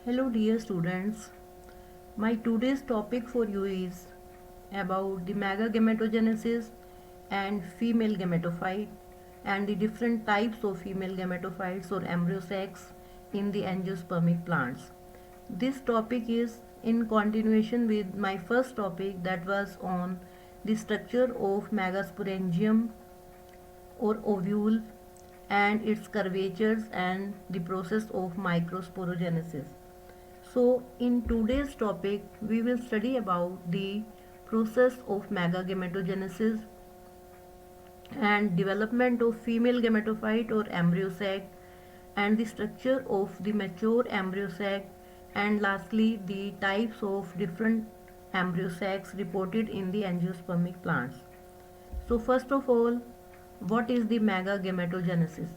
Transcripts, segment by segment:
Hello dear students, my today's topic for you is about the megagametogenesis and female gametophyte and the different types of female gametophytes or embryo sacs in the angiospermic plants. This topic is in continuation with my first topic that was on the structure of megasporangium or ovule and its curvatures and the process of microsporogenesis. So in today's topic we will study about the process of megagametogenesis and development of female gametophyte or embryo sac and the structure of the mature embryo sac and lastly the types of different embryo sacs reported in the angiospermic plants. So first of all, what is the megagametogenesis?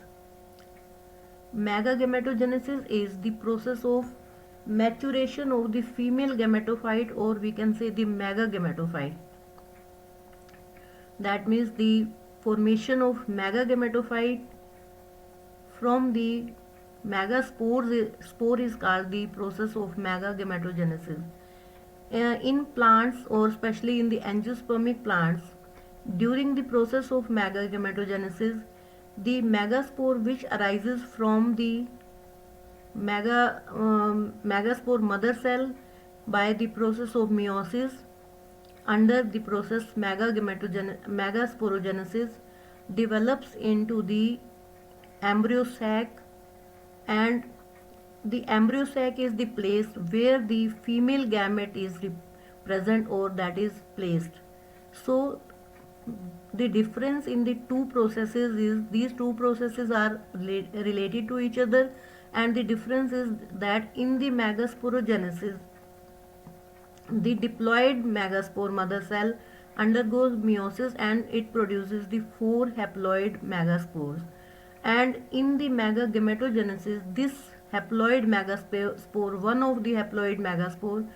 Megagametogenesis is the process of maturation of the female gametophyte or we can say the megagametophyte. That means the formation of megagametophyte from the spore is called the process of megagametogenesis. In plants or especially in the angiospermic plants, during the process of megagametogenesis, the megaspore which arises from the megaspore mother cell by the process of meiosis under the process megasporogenesis develops into the embryo sac, and the embryo sac is the place where the female gamete is present or that is placed. So the difference in the two processes is these two processes are related to each other, and the difference is that in the megasporogenesis the diploid megaspore mother cell undergoes meiosis and it produces the four haploid megaspores, and in the megagametogenesis this haploid megaspore, one of the haploid megaspore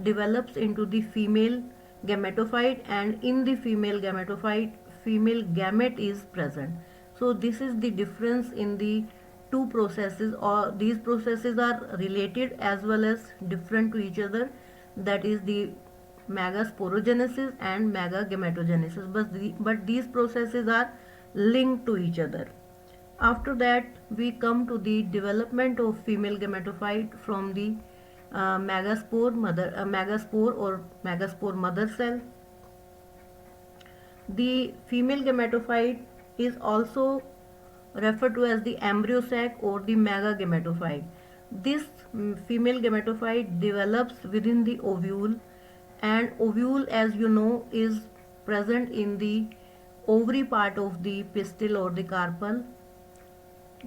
develops into the female gametophyte, and in the female gametophyte female gamete is present. So this is the difference in the two processes, or these processes are related as well as different to each other, that is the megasporogenesis and megagametogenesis, but these processes are linked to each other. After that we come to the development of female gametophyte from the megaspore or megaspore mother cell. The female gametophyte is also referred to as the embryo sac or the megagametophyte. This female gametophyte develops within the ovule, and ovule, as you know, is present in the ovary part of the pistil or the carpel.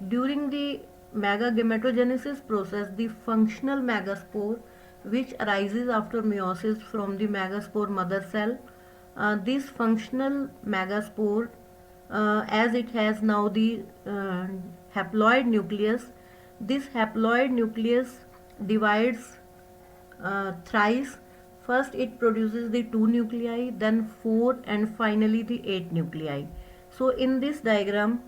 During the megagametogenesis process, the functional megaspore which arises after meiosis from the megaspore mother cell, this functional megaspore, as it has now the haploid nucleus, this haploid nucleus divides thrice. First it produces the 2 nuclei, then 4, and finally the 8 nuclei. So in this diagram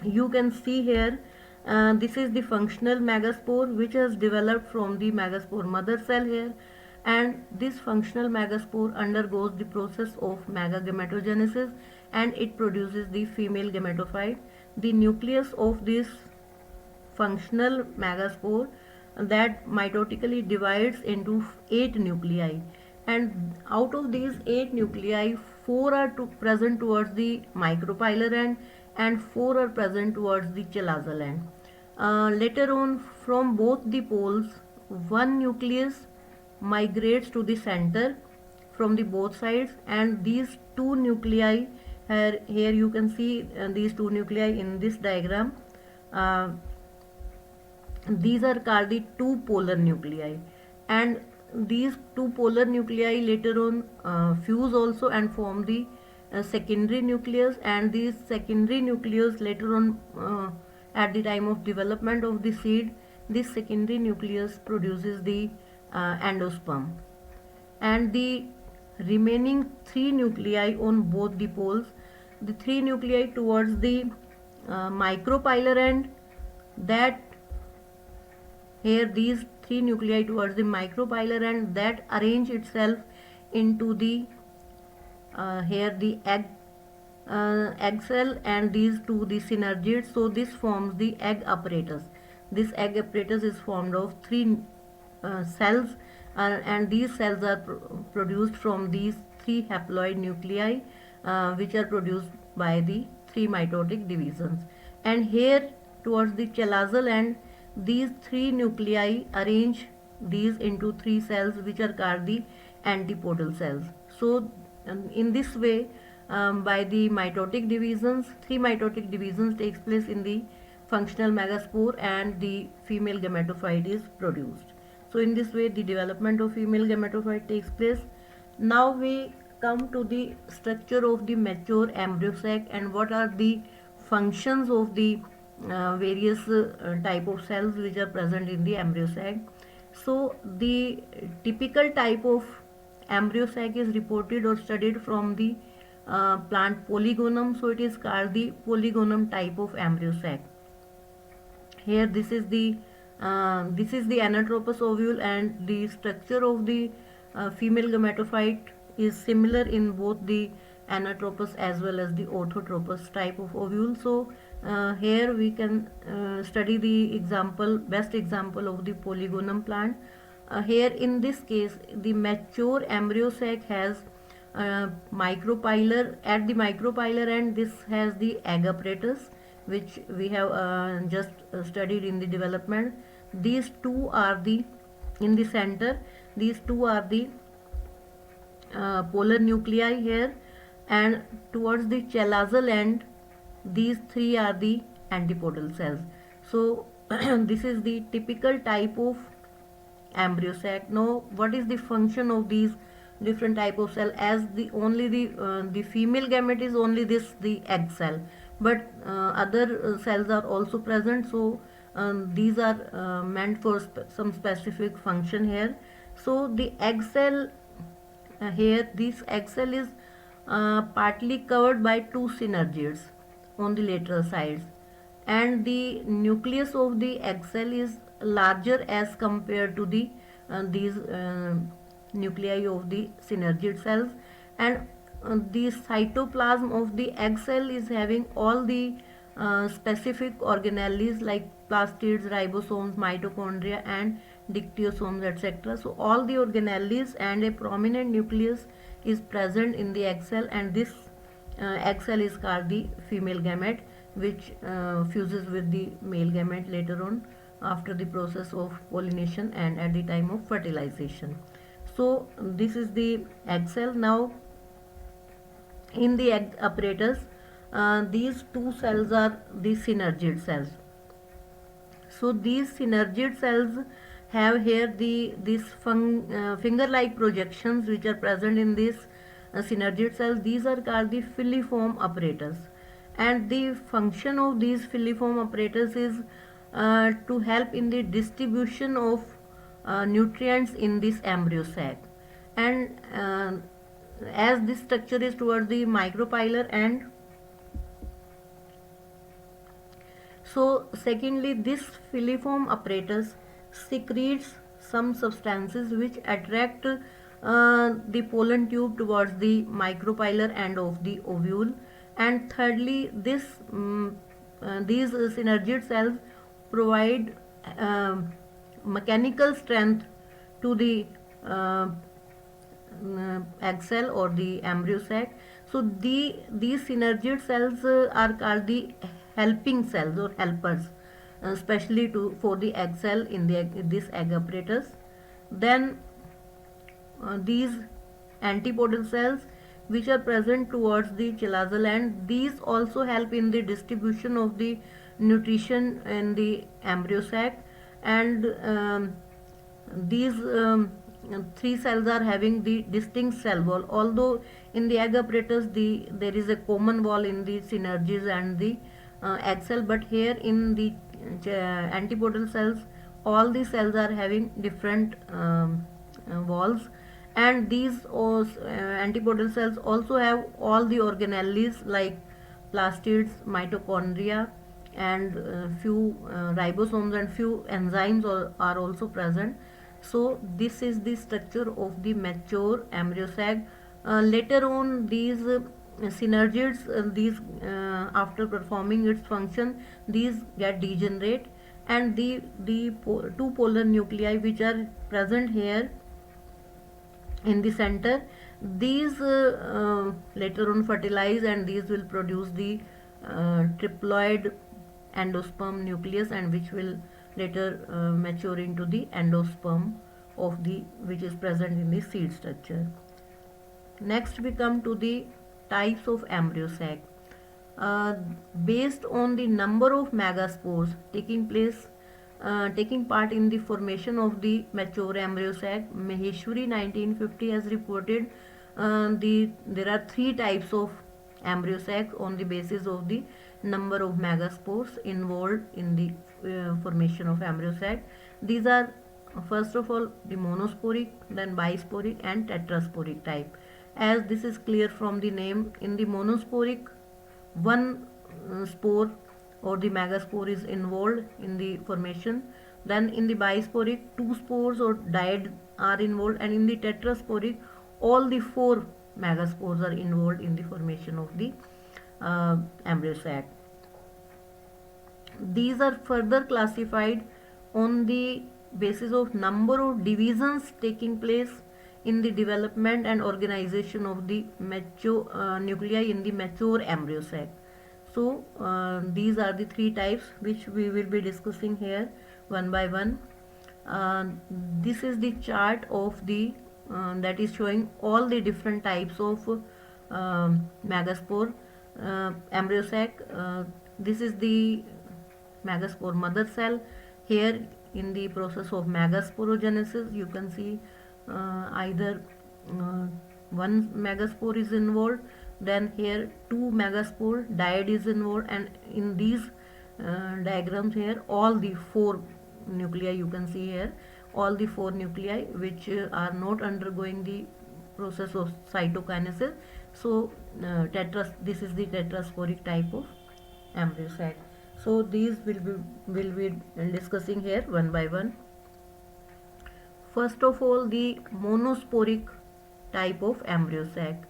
you can see here, this is the functional megaspore which has developed from the megaspore mother cell here, and this functional megaspore undergoes the process of megagametogenesis and it produces the female gametophyte. The nucleus of this functional megaspore that mitotically divides into 8 nuclei, and out of these 8 nuclei 4 are present towards the micropylar end and 4 are present towards the chalazal end. Later on, from both the poles, one nucleus migrates to the center from the both sides, and these 2 nuclei, here you can see these 2 nuclei in this diagram. These are called the 2 polar nuclei, and these 2 polar nuclei later on fuse also and form the secondary nucleus, and these secondary nucleus later on at the time of development of the seed, this secondary nucleus produces the endosperm, and the remaining 3 nuclei on both the poles, the 3 nuclei towards the micropylar end, that here these three nuclei towards the micropylar, and that arrange itself into the here the egg cell, and these two the synergids. So this forms the egg apparatus. This egg apparatus is formed of three cells, and these cells are produced from these three haploid nuclei, which are produced by the three mitotic divisions. And here towards the chalazal end, these three nuclei arrange these into three cells, which are called the antipodal cells. So in this way, by the mitotic divisions, three mitotic divisions takes place in the functional megaspore, and the female gametophyte is produced. So in this way the development of female gametophyte takes place. Now we come to the structure of the mature embryo sac, and what are the functions of the various type of cells which are present in the embryo sac. So the typical type of embryo sac is reported or studied from the plant Polygonum. So it is called the Polygonum type of embryo sac. Here this is the anatropous ovule, and the structure of the female gametophyte is similar in both the anatropous as well as the orthotropous type of ovule. So here we can study the best example of the Polygonum plant. Here in this case the mature embryo sac has micropylar. At the micropylar end, this has the egg apparatus, which we have just studied in the development. These two are the in the center. These two are the polar nuclei here, and towards the chalazal end, these three are the antipodal cells. So this is the typical type of embryo sac. Now what is the function of these different type of cell? As the only the female gamete is only this the egg cell, but other cells are also present. So these are meant for some specific function here. So the egg cell here, this egg cell is partly covered by two synergids on the lateral sides, and the nucleus of the egg cell is larger as compared to the these nuclei of the synergid cells, and the cytoplasm of the egg cell is having all the specific organelles like plastids, ribosomes, mitochondria, and dictyosomes, etc. So all the organelles and a prominent nucleus is present in the egg cell, and this egg cell is called the female gamete, which fuses with the male gamete later on after the process of pollination and at the time of fertilization. So this is the egg cell. Now in the egg apparatus, these two cells are the synergid cells. So these synergid cells have here these finger-like projections which are present in this synergid cells. These are called the filiform apparatus, and the function of these filiform apparatus is to help in the distribution of nutrients in this embryo sac. And as this structure is towards the micropylar end, so secondly this filiform apparatus secretes some substances which attract the pollen tube towards the micropylar end of the ovule. And thirdly, these synergid cells provide mechanical strength to the egg cell or the embryo sac. So these synergid cells are called the helping cells or helpers, especially for the egg cell in this egg apparatus. Then these antipodal cells which are present towards the chalazal end, these also help in the distribution of the nutrition in the embryo sac. And these three cells are having the distinct cell wall, although in the egg apparatus there is a common wall in the synergids and the egg cell, but here in the antipodal cells all the cells are having different walls. And these antipodal cells also have all the organelles like plastids, mitochondria, and few ribosomes and few enzymes are also present. So this is the structure of the mature embryo sac. Later on, these synergids, after performing its function, these get degenerate, and the two polar nuclei which are present here in the center, these later on fertilize, and these will produce the triploid endosperm nucleus, and which will later mature into the endosperm of the which is present in the seed structure. Next we come to the types of embryo sac. uh, Based on the number of megaspores taking part in the formation of the mature embryo sac, Maheshwari 1950 has reported there are three types of embryo sacs on the basis of the number of megaspores involved in the formation of embryo sac. These are first of all the monosporic, then bisporic and tetrasporic type. As this is clear from the name, in the monosporic, one spore or the megaspore is involved in the formation. Then in the bisporic, two spores or dyad are involved, and in the tetrasporic, all the four megaspores are involved in the formation of the embryo sac. These are further classified on the basis of number of divisions taking place in the development and organization of the mature nuclei in the mature embryo sac. So these are the three types which we will be discussing here one by one. This is the chart of the that is showing all the different types of megaspore embryo sac. This is the megaspore mother cell. Here in the process of megasporogenesis, you can see either one megaspore is involved, then here two megaspore dyad is involved, and in these diagrams here, all the four nuclei you can see here, all the four nuclei which are not undergoing the process of cytokinesis. So this is the tetrasporic type of embryo sac. So these will be discussing here one by one. First of all, the monosporic type of embryo sac.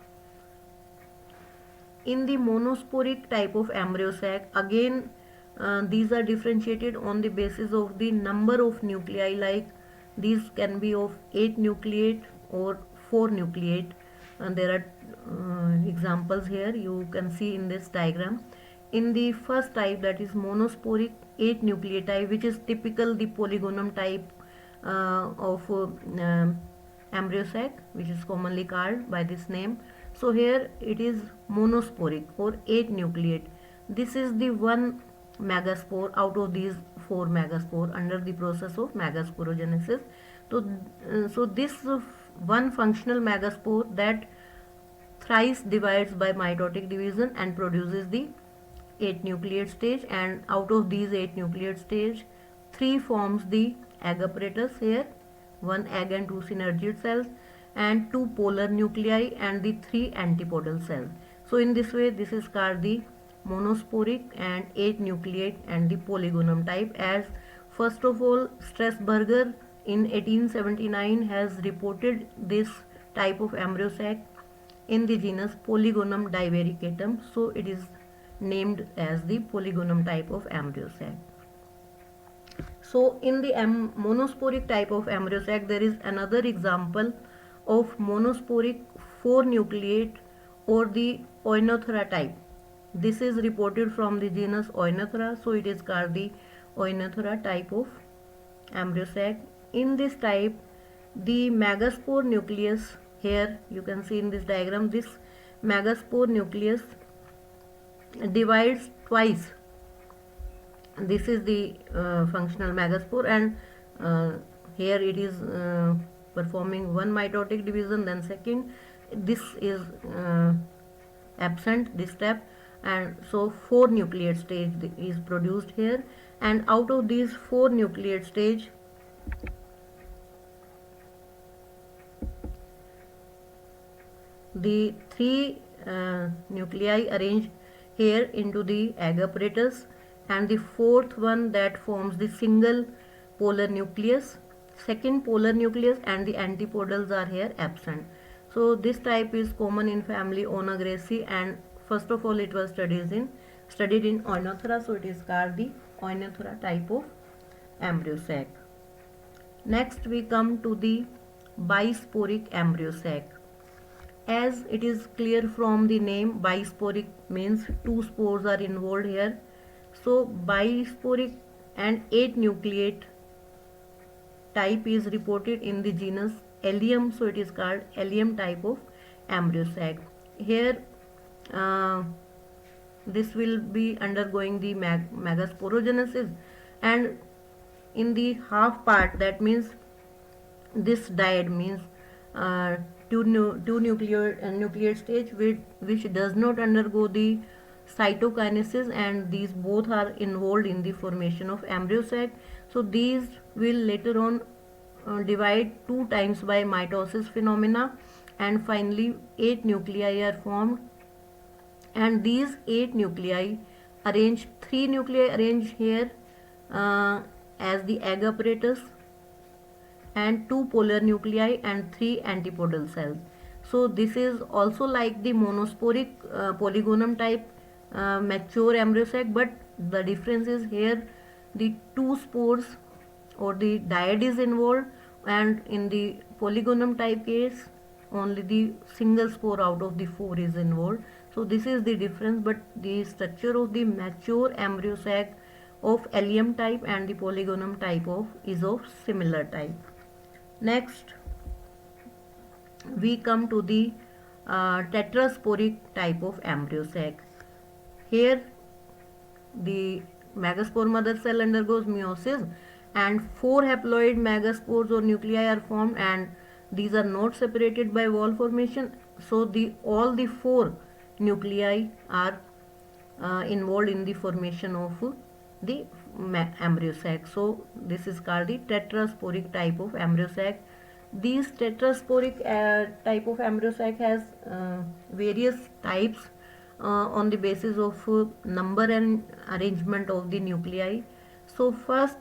In the monosporic type of embryo sac, again these are differentiated on the basis of the number of nuclei, like these can be of 8 nucleate or 4 nucleate, and there are examples here you can see in this diagram. In the first type, that is monosporic 8 nucleate type, which is typical the polygonum type of embryo sac, which is commonly called by this name. So here it is monosporic or 8 nucleate. This is the one megaspore out of these 4 megaspore under the process of megasporogenesis. So this one functional megaspore that thrice divides by mitotic division and produces the 8 nucleate stage, and out of these 8 nucleate stage, 3 forms the egg apparatus here, 1 egg and 2 synergid cells, and 2 polar nuclei and the 3 antipodal cells. So in this way, this is called the monosporic and 8 nucleate and the polygonum type. As first of all, Strasburger in 1879 has reported this type of embryo sac in the genus Polygonum divaricatum. So it is named as the polygonum type of embryo sac. So in the monosporic type of embryo sac, there is another example of monosporic 4 nucleate or the Oinothera type. This is reported from the genus Oinothera, so it is called the Oinothera type of embryo sac. In this type, the megaspore nucleus, here you can see in this diagram, this megaspore nucleus divides twice. This is the functional megaspore, and here it is performing one mitotic division, then second. This is absent, this step, and so 4 nucleate stage is produced here, and out of these 4 nucleate stage, the 3 nuclei arranged here into the egg apparatus, and the fourth one that forms the single polar nucleus, second polar nucleus, and the antipodals are here absent. So this type is common in family Oenograceae, and first of all it was studied in Oenothera, so it is called the Oenothera type of embryo sac. Next we come to the bisporic embryo sac. As it is clear from the name, bisporic means two spores are involved here. So bisporic and 8 nucleate type is reported in the genus Allium, so it is called Allium type of embryo sac. Here this will be undergoing the megasporogenesis, and in the half part, that means this dyad means two nuclear stage which does not undergo the cytokinesis, and these both are involved in the formation of embryo sac. So these will later on divide 2 times by mitosis phenomena, and finally 8 nuclei are formed, and these 8 nuclei arrange 3 nuclei arrange here as the egg apparatus, and 2 polar nuclei and 3 antipodal cells. So this is also like the monosporic polygonum type mature embryo sac, but the difference is here the 2 spores or the dyad is involved, and in the polygonum type case only the single spore out of the 4 is involved. So this is the difference, but the structure of the mature embryo sac of Allium type and the polygonum type is of similar type. Next we come to the tetrasporic type of embryo sac. Here the megaspore mother cell undergoes meiosis, and 4 haploid megaspores or nuclei are formed, and these are not separated by wall formation. So all the 4 nuclei are involved in the formation of the embryo sac. So this is called the tetrasporic type of embryo sac. These tetrasporic type of embryo sac has various types on the basis of number and arrangement of the nuclei. So first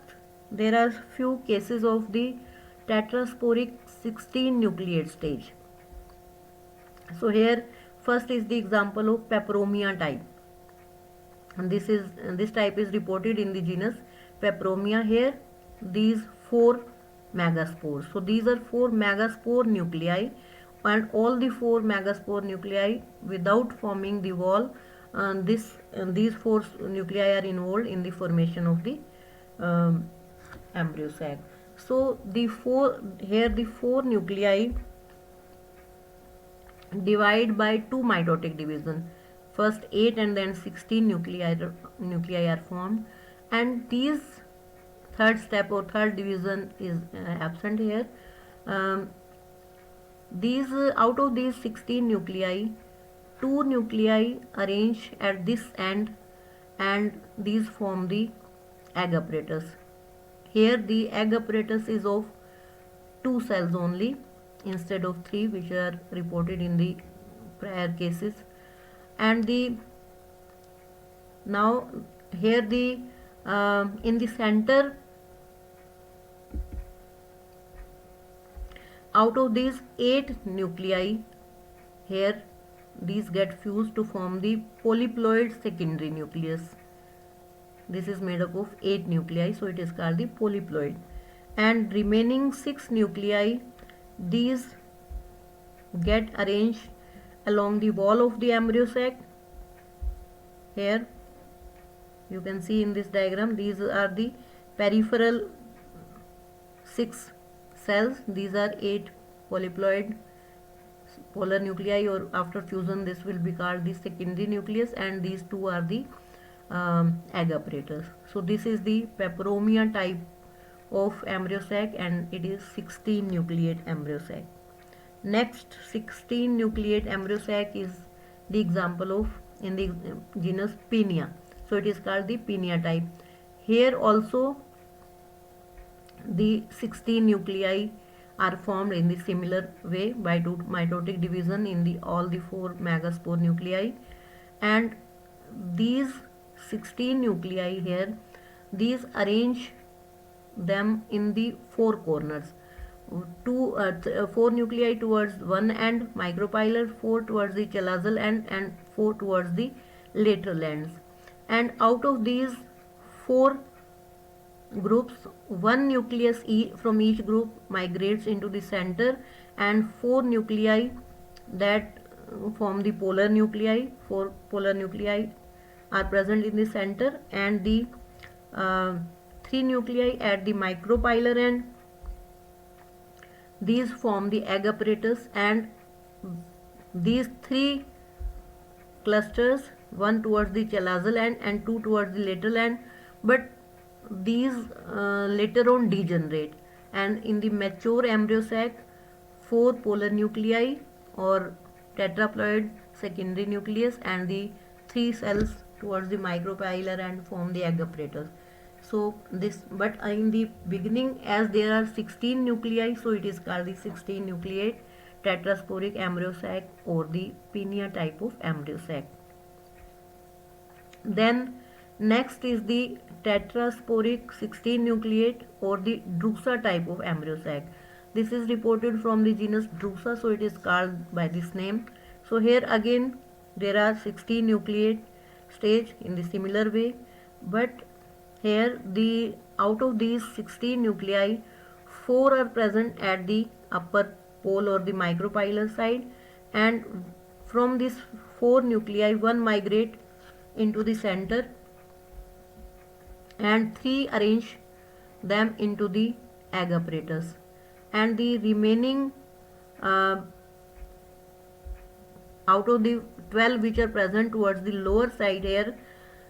there are few cases of the tetrasporic 16 nucleate stage. So here first is the example of Peperomia type, and this type is reported in the genus Peperomia. Here these 4 megaspores, so these are 4 megaspore nuclei, and all the 4 megaspore nuclei without forming the wall, these 4 nuclei are involved in the formation of the embryo sac. So the 4 nuclei divide by 2 mitotic division. First 8 and then 16 nuclei are formed, and these third step or third division is absent here. These out of these 16 nuclei, 2 nuclei arrange at this end, and these form the egg apparatus. Here the egg apparatus is of 2 cells only instead of 3, which are reported in the prior cases. And now here in the center, out of these 8 nuclei, here these get fused to form the polyploid secondary nucleus. This is made up of 8 nuclei, so it is called the polyploid. And remaining 6 nuclei, these get arranged along the wall of the embryo sac. Here you can see in this diagram, these are the peripheral 6 cells. These are 8 polyploid polar nuclei, or after fusion this will be called the secondary nucleus, and these 2 are the egg apparatus. So this is the Peperomia type of embryo sac, and it is 16 nucleate embryo sac. Next 16 nucleate embryo sac is the example of in the genus Pinia. So it is called the Pinia type. Here also the 16 nuclei are formed in the similar way by 2 mitotic division in all the 4 megaspore nuclei, and these 16 nuclei here. These arrange them in the four corners. Four nuclei towards one end micropylar, four towards the chalazal end, and four towards the lateral ends. And out of these four groups, one nucleus from each group migrates into the center, and four nuclei that form the polar nuclei, four polar nuclei are present in the center, and the uh, three nuclei at the micropylar end. These form the egg apparatus, and these three clusters, one towards the chalazal end and two towards the lateral end, but these later on degenerate, and in the mature embryo sac, four polar nuclei or tetraploid secondary nucleus and the three cells towards the micropylar and form the egg apparatus. So this, but in the beginning, as there are 16 nuclei, so it is called the 16 nucleate tetrasporic embryo sac or the pinia type of embryo sac. Then next is the tetrasporic 16 nucleate or the Drusa type of embryo sac. This is reported from the genus Drusa, so it is called by this name. So here again there are 16 nucleate stage in the similar way, but here the out of these 16 nuclei, 4 are present at the upper pole or the micropylar side, and from these 4 nuclei, one migrate into the center and 3 arrange them into the egg apparatus, and the remaining out of the 12 which are present towards the lower side here,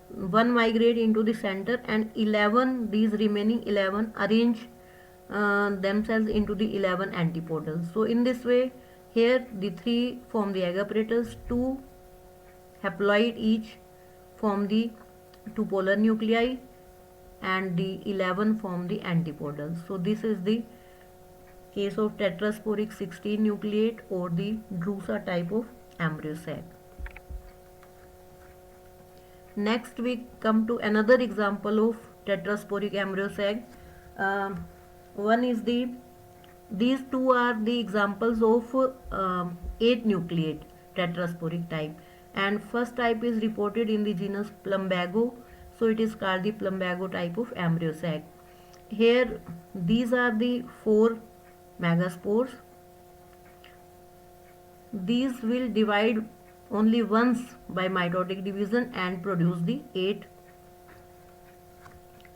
one migrate into the center, and 11, these remaining 11 arrange themselves into the 11 antipodals. So in this way, here the 3 form the egg apparatus, 2 haploid each form the 2 polar nuclei, and the 11 form the antipodals. So this is the case of tetrasporic 16 nucleate or the Drusa type of embryo sac. Next we come to another example of tetrasporic embryo sac. One is these two are the examples of 8 nucleate tetrasporic type, and first type is reported in the genus Plumbago, so it is called the Plumbago type of embryo sac. Here these are the 4 megaspores. These will divide only once by mitotic division and produce the 8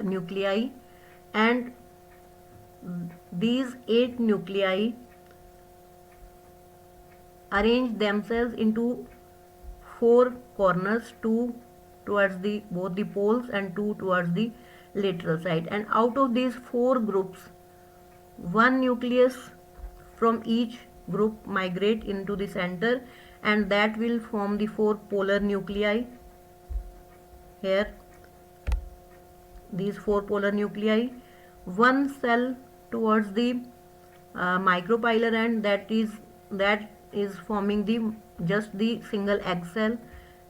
nuclei, and these 8 nuclei arrange themselves into 4 corners, 2 towards the both the poles and 2 towards the lateral side, and out of these 4 groups, one nucleus from each group migrate into the center, and that will form the 4 polar nuclei. Here these 4 polar nuclei, one cell towards the micropylar end, that is forming the just the single egg cell,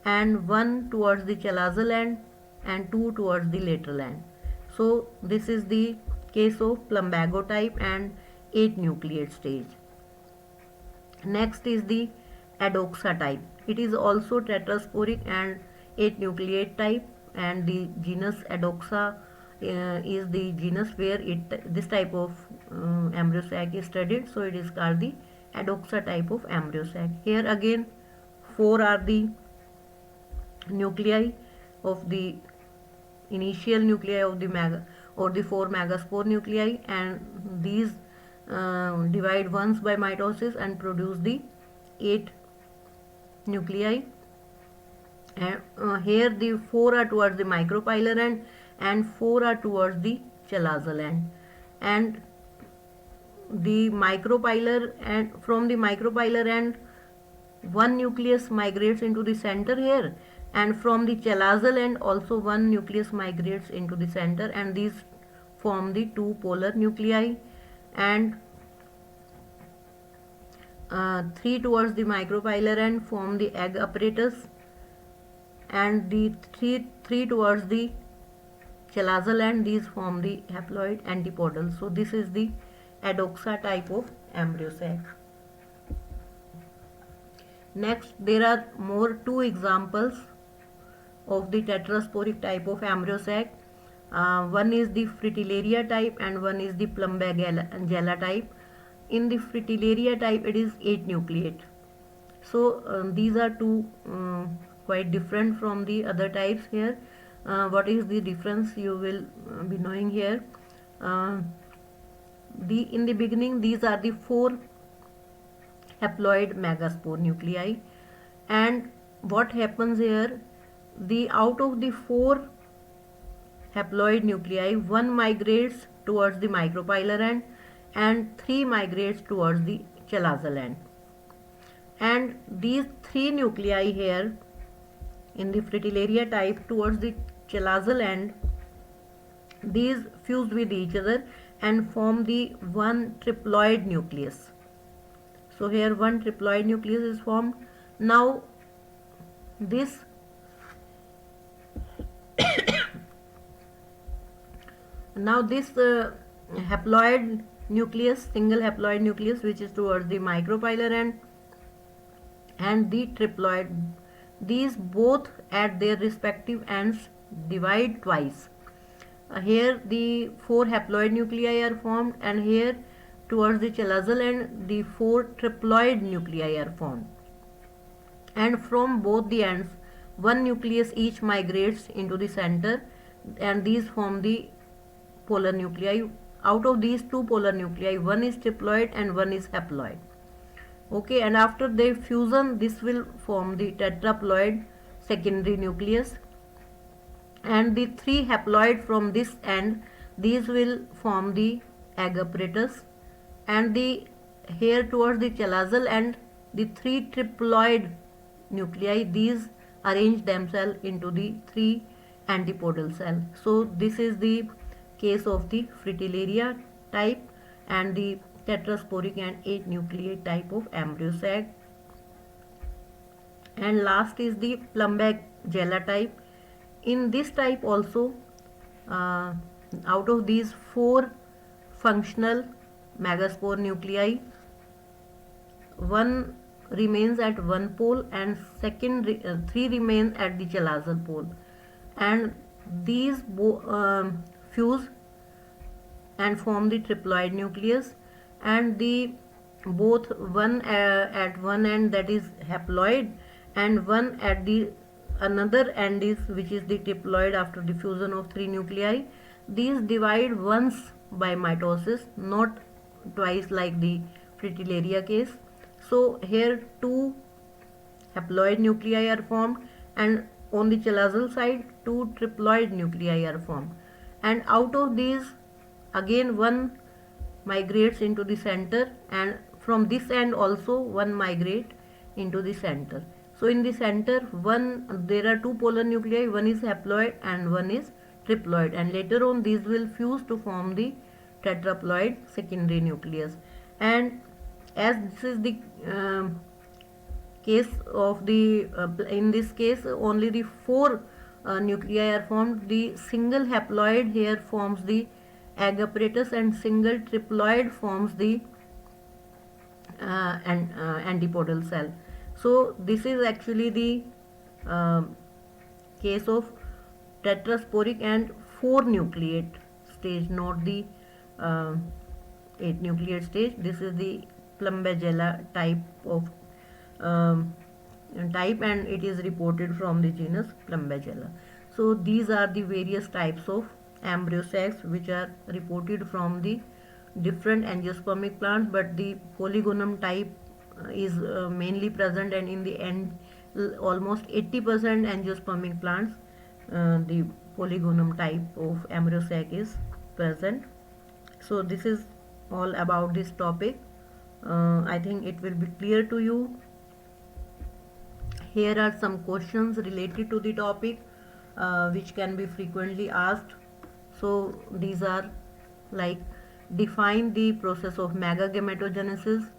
and one towards the chalazal end and 2 towards the lateral end. So this is the case of Plumbago type and 8 nucleate stage. Next is the Adoxa type. It is also tetrasporic and 8 nucleate type, and the genus Adoxa is the genus where this type of embryo sac is studied, so it is called the Adoxa type of embryo sac. Here again 4 are the nuclei of the initial nuclei of the 4 megaspore nuclei, and these divide once by mitosis and produce the 8 nuclei, and here the 4 are towards the micropylar end and 4 are towards the chalazal end, and the micropylar, and from the micropylar end one nucleus migrates into the center here, and from the chalazal end also one nucleus migrates into the center, and these form the 2 polar nuclei, and 3 towards the micropylar end form the egg apparatus, and the three towards the chalazal end, these form the haploid antipodal. So this is the adoxa type of embryo sac. Next, there are more two examples of the tetrasporic type of embryo sac. One is the fritillaria type and one is the Plumbagella type. In the fritillaria type, it is 8 nucleate. So these are two quite different from the other types here. What is the difference you will be knowing here. In the beginning, these are the 4 haploid megaspore nuclei, and what happens here, the out of the 4 haploid nuclei, 1 migrates towards the micropylar end and 3 migrates towards the chalazal end. And these 3 nuclei here in the fritillaria type towards the chalazal end, these fused with each other and form the one triploid nucleus. So here one triploid nucleus is formed. Now this haploid nucleus, single haploid nucleus, which is towards the micropylar end, and the triploid, these both at their respective ends divide twice. Here the 4 haploid nuclei are formed, and here towards the chalazal end the 4 triploid nuclei are formed, and from both the ends one nucleus each migrates into the center, and these form the polar nuclei. Out of these 2 polar nuclei, one is triploid and one is haploid. Okay, and after their fusion, this will form the tetraploid secondary nucleus, and the 3 haploid from this end, these will form the egg apparatus, and the here towards the chalazal end, the 3 triploid nuclei, these arrange themselves into the 3 antipodal cell. So this is the case of the fritillaria type and the tetrasporic and 8 nucleate type of embryo sac. And last is the Plumbagella type. In this type also, out of these 4 functional megaspore nuclei, one remains at one pole and 3 remain at the chalazal pole, and these fuse and form the triploid nucleus, and the both one at one end, that is haploid, and one at the another end is, which is the triploid after the fusion of 3 nuclei. These divide once by mitosis, not twice like the fritillaria case. So here 2 haploid nuclei are formed, and on the chalazal side 2 triploid nuclei are formed, and out of these again one migrates into the center, and from this end also one migrate into the center. So in the center, there are 2 polar nuclei, one is haploid and one is triploid, and later on these will fuse to form the tetraploid secondary nucleus. And as this is the case of the in this case only the 4 nuclei are formed. The single haploid here forms the egg apparatus, and single triploid forms the antipodal cell. So this is actually the case of tetrasporic and 4 nucleate stage, not the 8 nucleate stage. This is the Plumbagella type of type, and it is reported from the genus Plumbagella. So these are the various types of embryo sacs which are reported from the different angiospermic plants, but the Polygonum type is mainly present, and in the end almost 80% angiospermic plants the Polygonum type of embryo sac is present. So this is all about this topic. I think it will be clear to you. Here are some questions related to the topic which can be frequently asked. So these are like, define the process of megagametogenesis.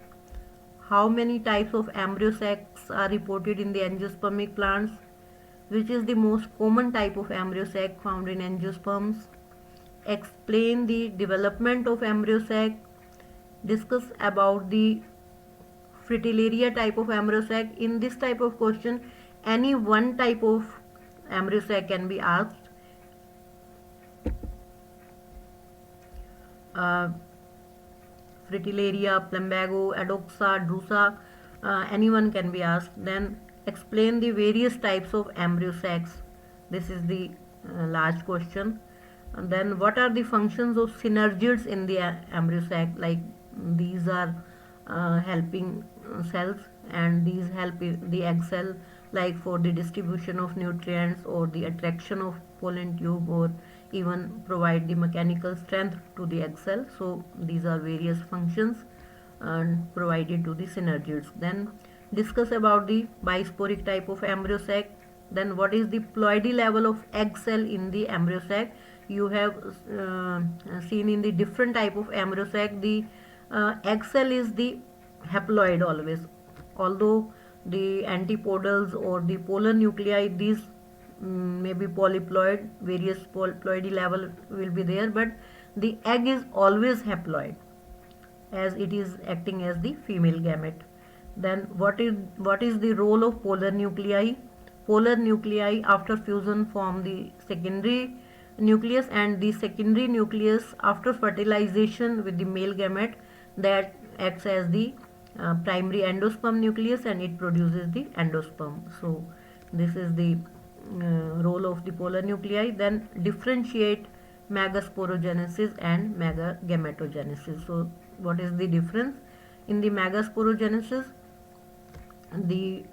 How many types of embryo sacs are reported in the angiospermic plants? which is the most common type of embryo sac found in angiosperms, explain the development of embryo sac, discuss about the fritillaria type of embryo sac. In this type of question, any one type of embryo sac can be asked. Uh, Fritillaria, plumbago, adoxa, drusa, anyone can be asked. Then explain the various types of embryo sacs. This is the large question. And then what are the functions of synergids in the embryo sac? Like these are helping cells, and these help the egg cell, like for the distribution of nutrients or the attraction of pollen tube, or even provide the mechanical strength to the egg cell. So these are various functions provided to the synergids. Then discuss about the bisporic type of embryo sac. Then what is the ploidy level of egg cell in the embryo sac? You have seen in the different type of embryo sac, the egg cell is the haploid always, although the antipodals or the polar nuclei, these may be polyploid, various ploidy level will be there, but the egg is always haploid, as it is acting as the female gamete. Then what is the role of polar nuclei? Polar nuclei after fusion form the secondary nucleus, and the secondary nucleus after fertilization with the male gamete, that acts as the primary endosperm nucleus, and it produces the endosperm. So this is the role of the polar nuclei. Then differentiate megasporogenesis and megagametogenesis. So what is the difference? In the megasporogenesis, the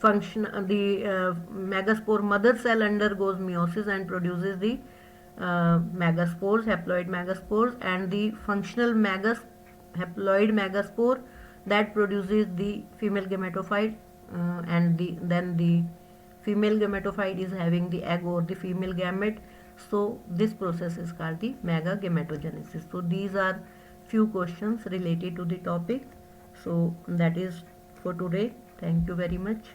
megaspore mother cell undergoes meiosis and produces the megaspores, haploid megaspores, and the functional haploid megaspore, that produces the female gametophyte, and then the female gametophyte is having the egg or the female gamete. So this process is called the megagametogenesis. So these are few questions related to the topic. So that is for today. Thank you very much.